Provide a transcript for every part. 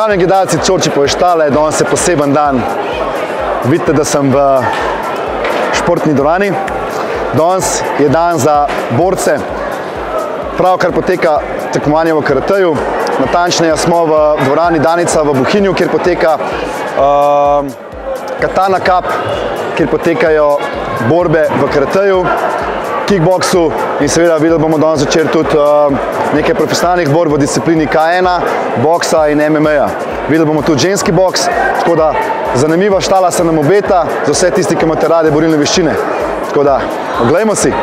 Spoštovani gledalci Čorči Poještale, danes je poseben dan. Vidite, da sem v športni dvorani. Danes je dan za borce. Pravkar poteka tekmovanje v karateju. Natančneje smo v dvorani Danica v Bohinju, kjer poteka Katana Cup, kjer potekajo borbe v karateju, kickboksu in seveda videli bomo danes začer tudi nekaj profesionalnih borb v disciplini K1, boksa in MMA-ja. Videli bomo tudi ženski boks, tako da zanimiva štala se nam obeta za vse tisti, ki imate rade borilne veščine. Tako da, oglejmo si!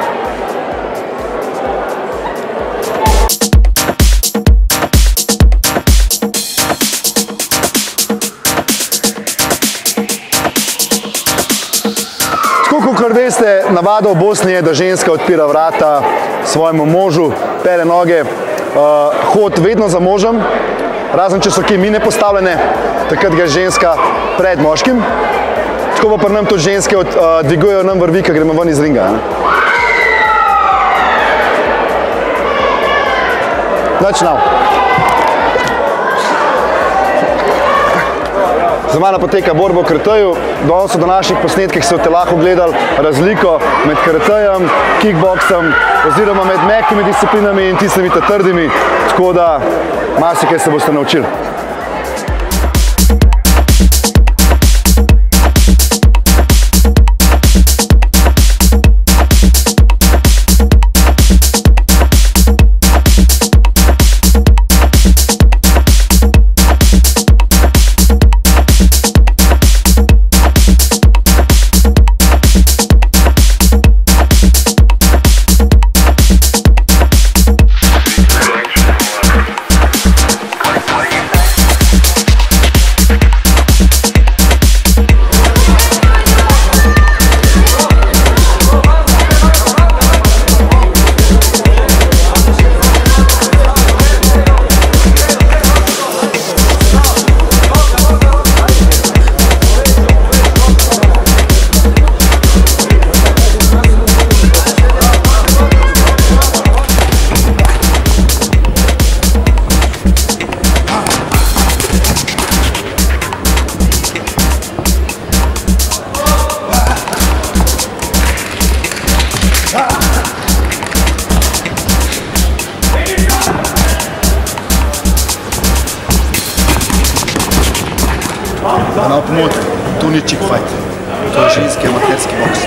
Kakor veste, navada v Bosni je, da ženska odpira vrata svojemu možu, pere noge, hod vedno za možem, razen če so kje mine postavljene, takrat ga je ženska pred moškim. Tako pa pri nam tudi ženske dvigujejo nam vrvi, ko gremo ven iz ringa. Začnemo. Za mano poteka borba v karateju. Danes v današnjih posnetkih se boste lahko gledali razliko med karatejem, kickboksom oziroma med mehkimi disciplinami in tistimi trdimi, tako da marsikaj se boste naučili. Da ne pomote, to ni chick fight, to je ženski amaterski boks.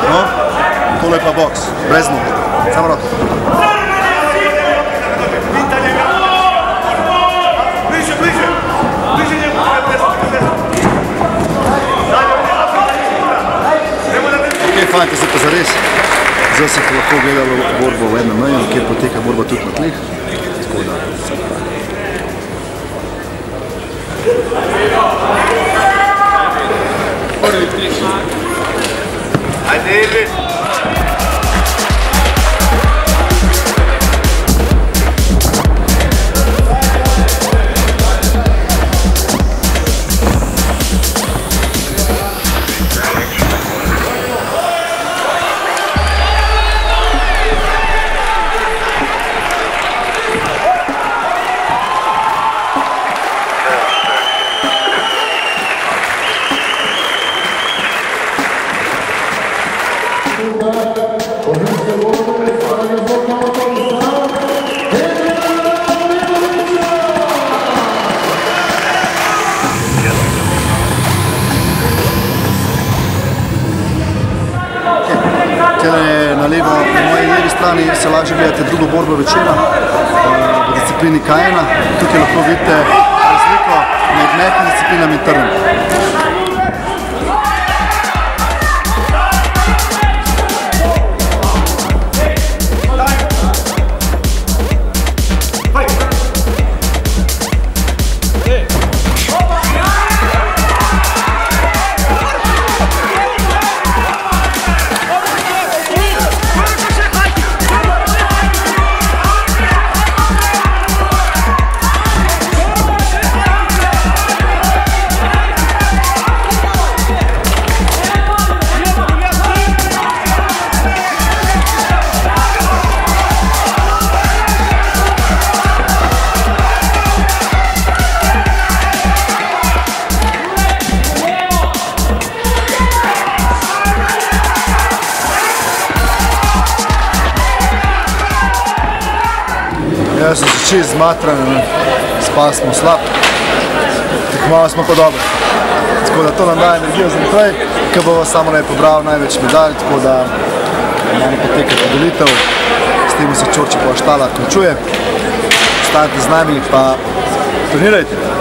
No, tole je pa boks, brez nog. Samo rok. Ok, fajn, zdaj pa zares. Zdaj se lahko gledalo borbo v MMA-ju, kjer poteka borba tudi na tleh. Tako da. Prvi trik. Ajde, David. Na levo, na moji levi strani se lažje gledate drugo borbo večera v disciplini K1. Tukaj lahko vidite razliko med mehkimi disciplinami in trdnimi. Jaz sem se čist zmatran, spal smo slab, tekmovali smo pa dobro. Tako da to nam daje energijo za naprej, ki bo samo naj pobral največ medalj, tako da imamo poteka podelitev, s tem se Čorčipova štala končuje. Ostanite z nami pa trenirajte.